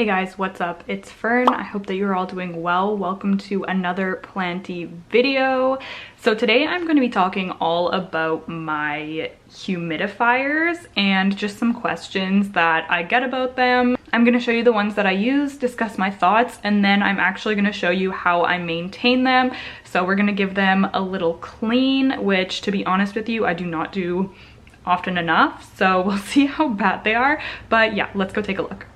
Hey guys, what's up? It's Fern. I hope that you're all doing well. Welcome to another planty video. So today I'm going to be talking all about my humidifiers and just some questions that I get about them. I'm going to show you the ones that I use, discuss my thoughts, and then I'm actually going to show you how I maintain them. So we're going to give them a little clean, which to be honest with you, I do not do often enough. So we'll see how bad they are. But yeah, let's go take a look.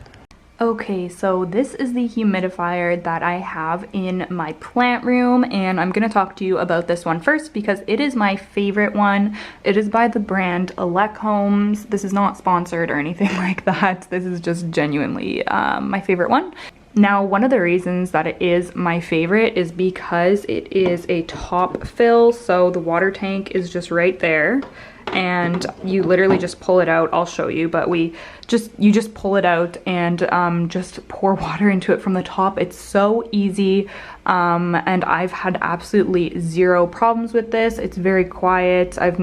Okay, so this is the humidifier that I have in my plant room, and I'm going to talk to you about this one first because it is my favorite one. It is by the brand Elec Homes. This is not sponsored or anything like that. This is just genuinely my favorite one. Now, one of the reasons that it is my favorite is because it is a top fill, so the water tank is just right there. And you literally just pull it out. I'll show you, but you just pull it out and just pour water into it from the top. It's so easy, and I've had absolutely zero problems with this. It's very quiet. I've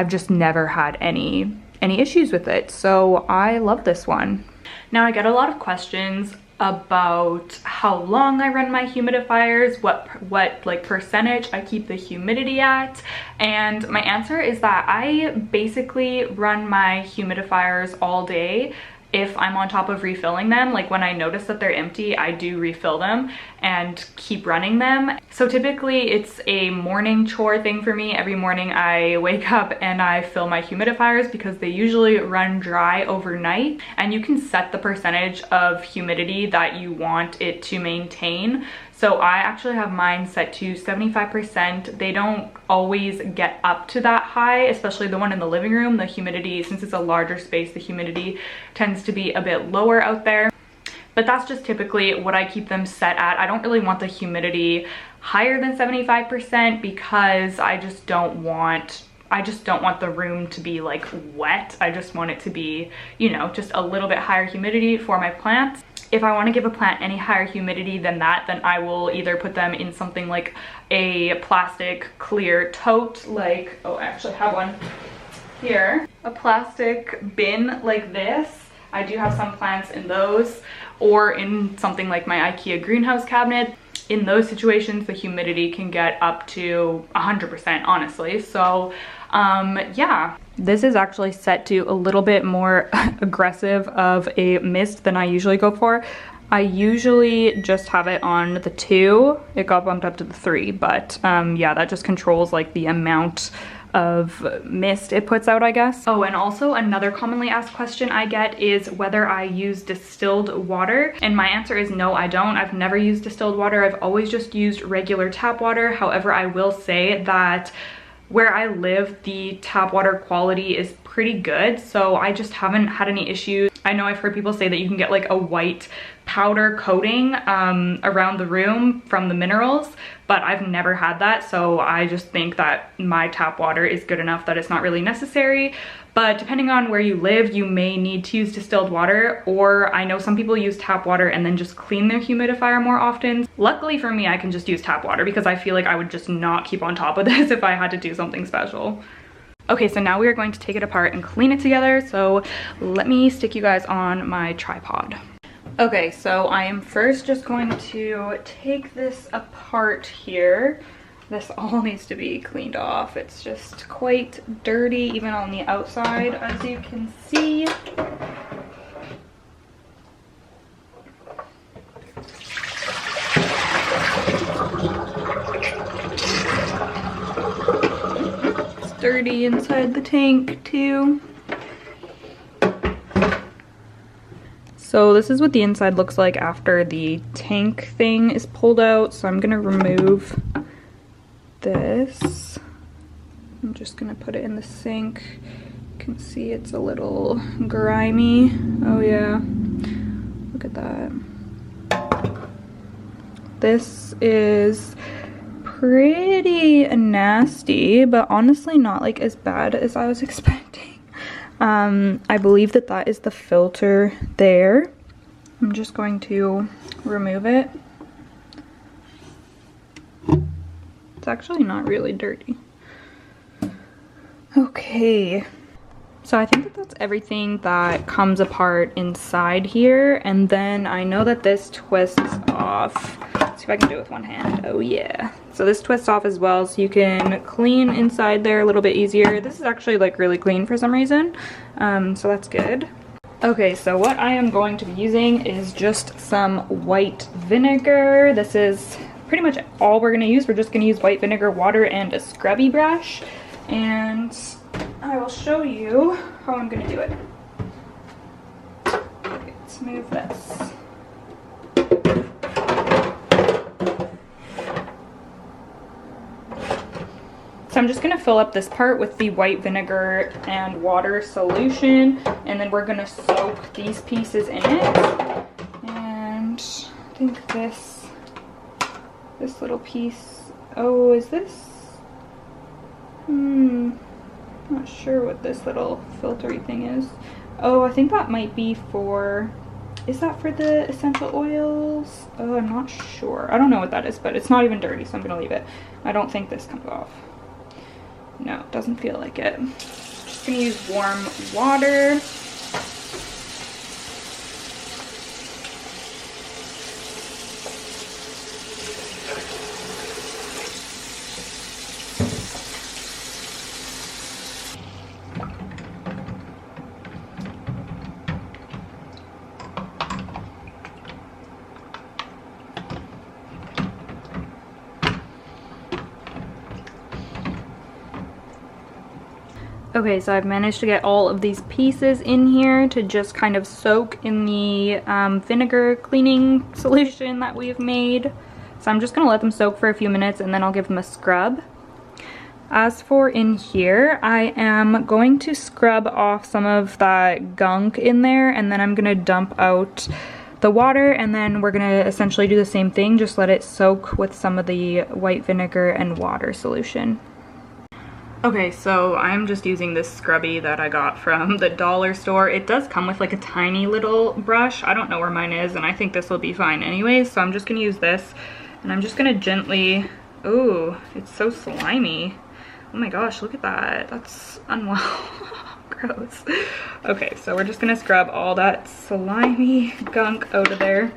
just never had any issues with it. So I love this one. Now I get a lot of questions about how long I run my humidifiers, what like percentage I keep the humidity at, and my answer is that I basically run my humidifiers all day. If I'm on top of refilling them, like when I notice that they're empty, I do refill them and keep running them. So typically it's a morning chore thing for me. Every morning I wake up and I fill my humidifiers because they usually run dry overnight, and you can set the percentage of humidity that you want it to maintain. So I actually have mine set to 75%. They don't always get up to that high, especially the one in the living room. The humidity, since it's a larger space, the humidity tends to be a bit lower out there. But that's just typically what I keep them set at. I don't really want the humidity higher than 75% because I just don't want the room to be like wet. I just want it to be, you know, just a little bit higher humidity for my plants. If I want to give a plant any higher humidity than that, then I will either put them in something like a plastic clear tote, like, oh, I actually have one here. A plastic bin like this. I do have some plants in those, or in something like my IKEA greenhouse cabinet. In those situations, the humidity can get up to 100%, honestly. So yeah, this is actually set to a little bit more aggressive of a mist than I usually go for. I usually just have it on the 2. It got bumped up to the 3, but yeah, that just controls like the amount of mist it puts out, I guess. Oh, and also another commonly asked question I get is whether I use distilled water, and my answer is no, I don't. I've never used distilled water. I've always just used regular tap water. However, I will say that where I live, the tap water quality is pretty good, so I just haven't had any issues. I know I've heard people say that you can get like a white powder coating around the room from the minerals, but I've never had that, so I just think that my tap water is good enough that it's not really necessary. But depending on where you live, you may need to use distilled water, or I know some people use tap water and then just clean their humidifier more often. Luckily for me, I can just use tap water because I feel like I would just not keep on top of this if I had to do something special. Okay, so now we are going to take it apart and clean it together. So let me stick you guys on my tripod. Okay, so I am first just going to take this apart here. This all needs to be cleaned off. It's just quite dirty, even on the outside, as you can see. It's dirty inside the tank too. So this is what the inside looks like after the tank thing is pulled out. So I'm gonna remove this. I'm just gonna put it in the sink. You can see it's a little grimy. Oh yeah, look at that. This is pretty nasty, but honestly not like as bad as I was expecting. I believe that that is the filter there. I'm just going to remove it. It's actually not really dirty. Okay. So I think that that's everything that comes apart inside here. And then I know that this twists off. Let's see if I can do it with one hand. Oh yeah. So this twists off as well, so you can clean inside there a little bit easier. This is actually like really clean for some reason. So that's good. Okay, so what I am going to be using is just some white vinegar. This is pretty much all we're gonna use. We're just gonna use white vinegar, water, and a scrubby brush. And I will show you how I'm gonna do it. Okay, let's move this. So I'm just gonna fill up this part with the white vinegar and water solution, and then we're gonna soak these pieces in it. And I think this little piece, oh, is this? Not sure what this little filtery thing is. Oh, I think that might be for, is that for the essential oils? Oh, I'm not sure. I don't know what that is, but it's not even dirty, so I'm gonna leave it. I don't think this comes off. No, it doesn't feel like it. Just gonna use warm water. Okay, so I've managed to get all of these pieces in here to just kind of soak in the vinegar cleaning solution that we've made. So I'm just gonna let them soak for a few minutes and then I'll give them a scrub. As for in here, I am going to scrub off some of that gunk in there, and then I'm gonna dump out the water, and then we're gonna essentially do the same thing, just let it soak with some of the white vinegar and water solution. Okay, so I'm just using this scrubby that I got from the dollar store. It does come with like a tiny little brush. I don't know where mine is, and I think this will be fine anyways, so I'm just gonna use this, and I'm just gonna gently, ooh, it's so slimy. Oh my gosh, look at that. That's unwell. Gross. Okay, so we're just gonna scrub all that slimy gunk out of there.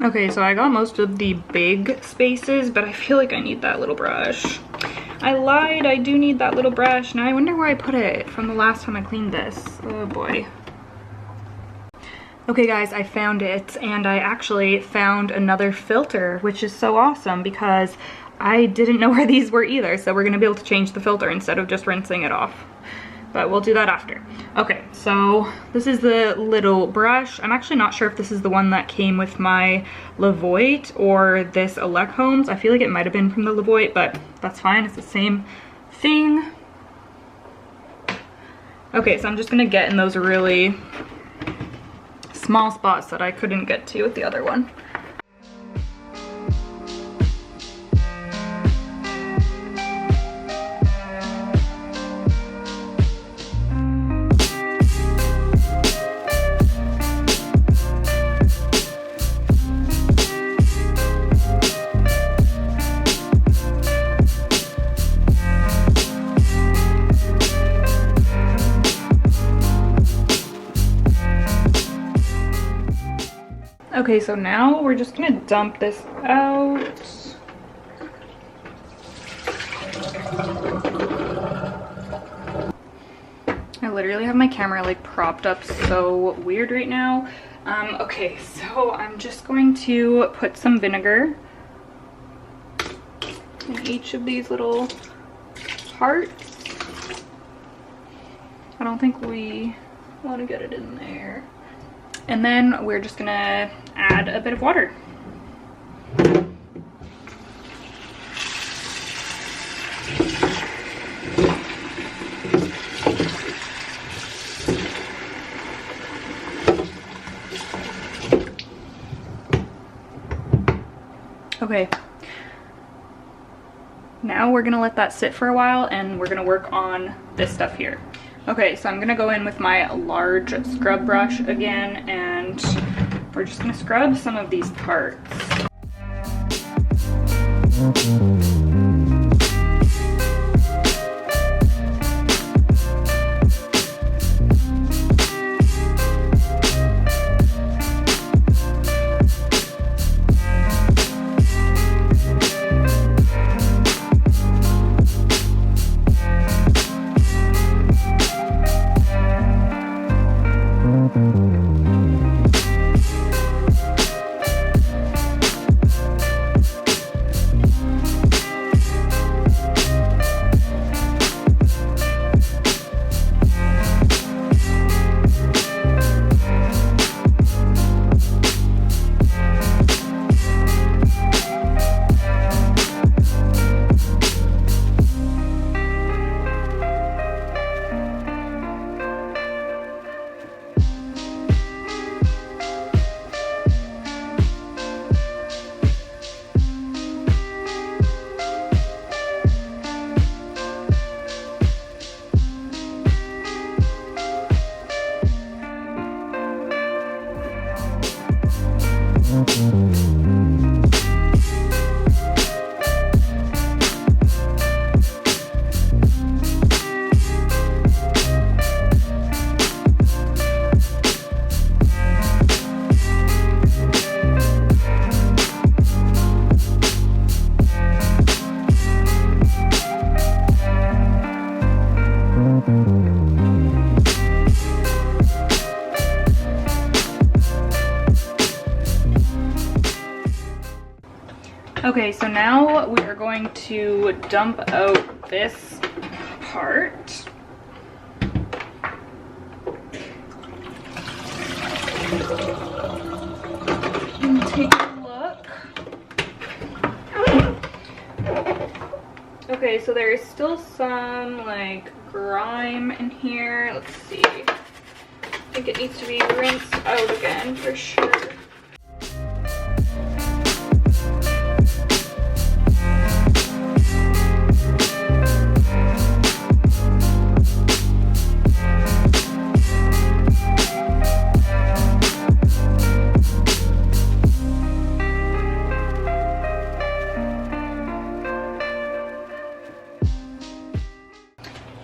Okay, so I got most of the big spaces, but I feel like I need that little brush. I lied, I do need that little brush. Now I wonder where I put it from the last time I cleaned this. Oh boy. Okay guys, I found it, and I actually found another filter, which is so awesome because I didn't know where these were either. So we're gonna be able to change the filter instead of just rinsing it off. But we'll do that after. Okay, so this is the little brush. I'm actually not sure if this is the one that came with my Lavoit or this Elecholms. I feel like it might have been from the Lavoit, but that's fine, it's the same thing. Okay, so I'm just gonna get in those really small spots that I couldn't get to with the other one. Okay, so now we're just gonna dump this out. I literally have my camera like propped up so weird right now. Okay, so I'm just going to put some vinegar in each of these little parts. I don't think we want to get it in there. And then we're just gonna add a bit of water. Okay. Now we're gonna let that sit for a while and we're gonna work on this stuff here. Okay, so I'm gonna go in with my large scrub brush again and we're just gonna scrub some of these parts. Okay, so now we are going to dump out this part. And take a look. Okay, so there is still some like grime in here. Let's see. I think it needs to be rinsed out again for sure.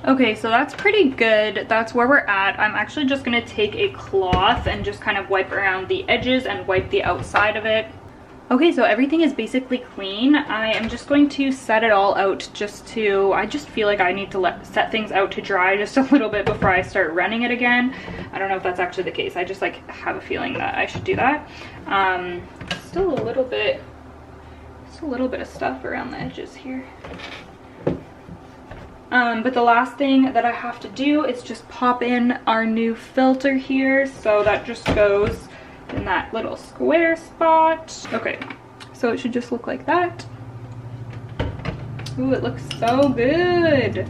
Okay, so that's pretty good. That's where we're at. I'm actually just gonna take a cloth and just kind of wipe around the edges and wipe the outside of it. Okay, so everything is basically clean. I am just going to set it all out I just feel like I need to set things out to dry just a little bit before I start running it again. I don't know if that's actually the case. I just like have a feeling that I should do that. Still a little bit of stuff around the edges here. But the last thing that I have to do is just pop in our new filter here. So that just goes in that little square spot. Okay, so it should just look like that. Ooh, it looks so good.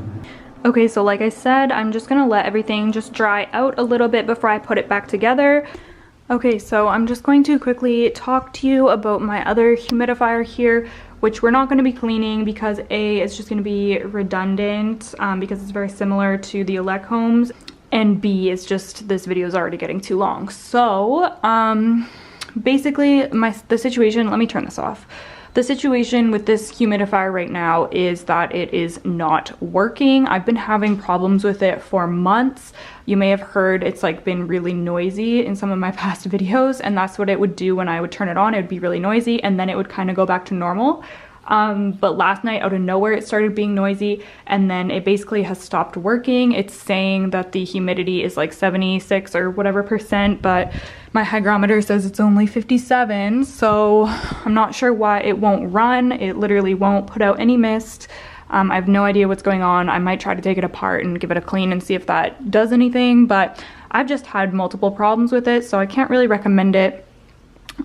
Okay, so like I said, I'm just gonna let everything just dry out a little bit before I put it back together. Okay, so I'm just going to quickly talk to you about my other humidifier here, which we're not going to be cleaning because A, it's just going to be redundant because it's very similar to the Elechomes, and B, it's just this video is already getting too long. So basically the situation, let me turn this off. The situation with this humidifier right now is that it is not working. I've been having problems with it for months. You may have heard it's like been really noisy in some of my past videos, and that's what it would do when I would turn it on. It would be really noisy and then it would kind of go back to normal. But last night out of nowhere it started being noisy and then it basically has stopped working. It's saying that the humidity is like 76 or whatever %, but my hygrometer says it's only 57, so I'm not sure why it won't run. It literally won't put out any mist. I have no idea what's going on. I might try to take it apart and give it a clean and see if that does anything, but I've just had multiple problems with it, so I can't really recommend it.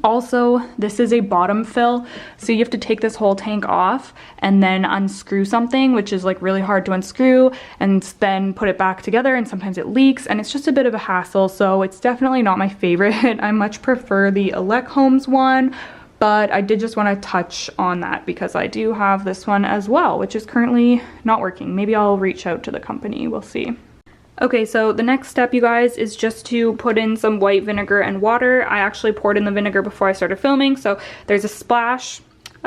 Also, this is a bottom fill, so you have to take this whole tank off and then unscrew something, which is like really hard to unscrew, and then put it back together, and sometimes it leaks and it's just a bit of a hassle, so it's definitely not my favorite. I much prefer the Elechomes one, but I did just want to touch on that because I do have this one as well, which is currently not working. Maybe I'll reach out to the company, we'll see. Okay, so the next step, you guys, is just to put in some white vinegar and water. I actually poured in the vinegar before I started filming, so there's a splash,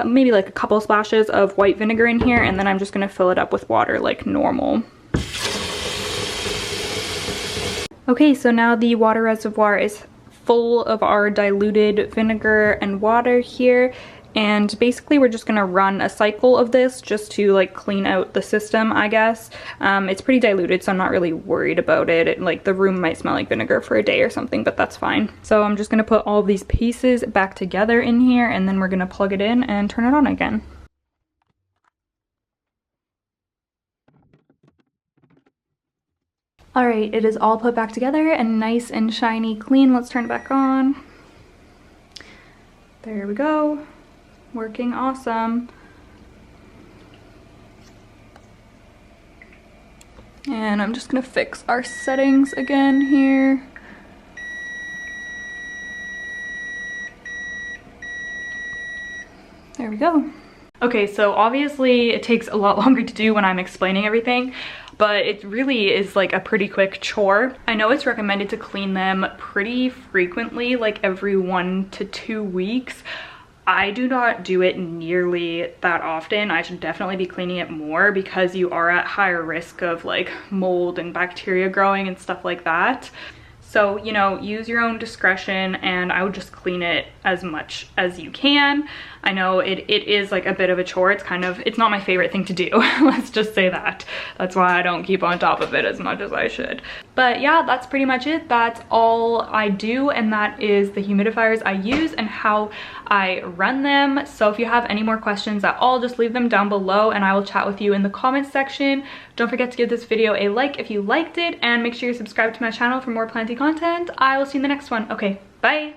maybe like a couple splashes of white vinegar in here, and then I'm just gonna fill it up with water like normal. Okay, so now the water reservoir is full of our diluted vinegar and water here, and basically we're just gonna run a cycle of this just to like clean out the system, I guess. It's pretty diluted, so I'm not really worried about it. Like the room might smell like vinegar for a day or something, but that's fine. So I'm just gonna put all of these pieces back together in here, and then we're gonna plug it in and turn it on again. All right, it is all put back together and nice and shiny clean. Let's turn it back on. There we go. Working awesome. And I'm just gonna fix our settings again here. There we go. Okay, so obviously it takes a lot longer to do when I'm explaining everything, but it really is like a pretty quick chore. I know it's recommended to clean them pretty frequently, like every 1 to 2 weeks. I do not do it nearly that often. I should definitely be cleaning it more because you are at higher risk of like mold and bacteria growing and stuff like that. So, you know, use your own discretion, and I would just clean it as much as you can. I know it is like a bit of a chore. It's not my favorite thing to do. Let's just say that. That's why I don't keep on top of it as much as I should. But yeah, that's pretty much it. That's all I do, and that is the humidifiers I use and how I run them. So if you have any more questions at all, just leave them down below and I will chat with you in the comments section. Don't forget to give this video a like if you liked it, and make sure you subscribe to my channel for more planty content. I will see you in the next one. Okay, bye!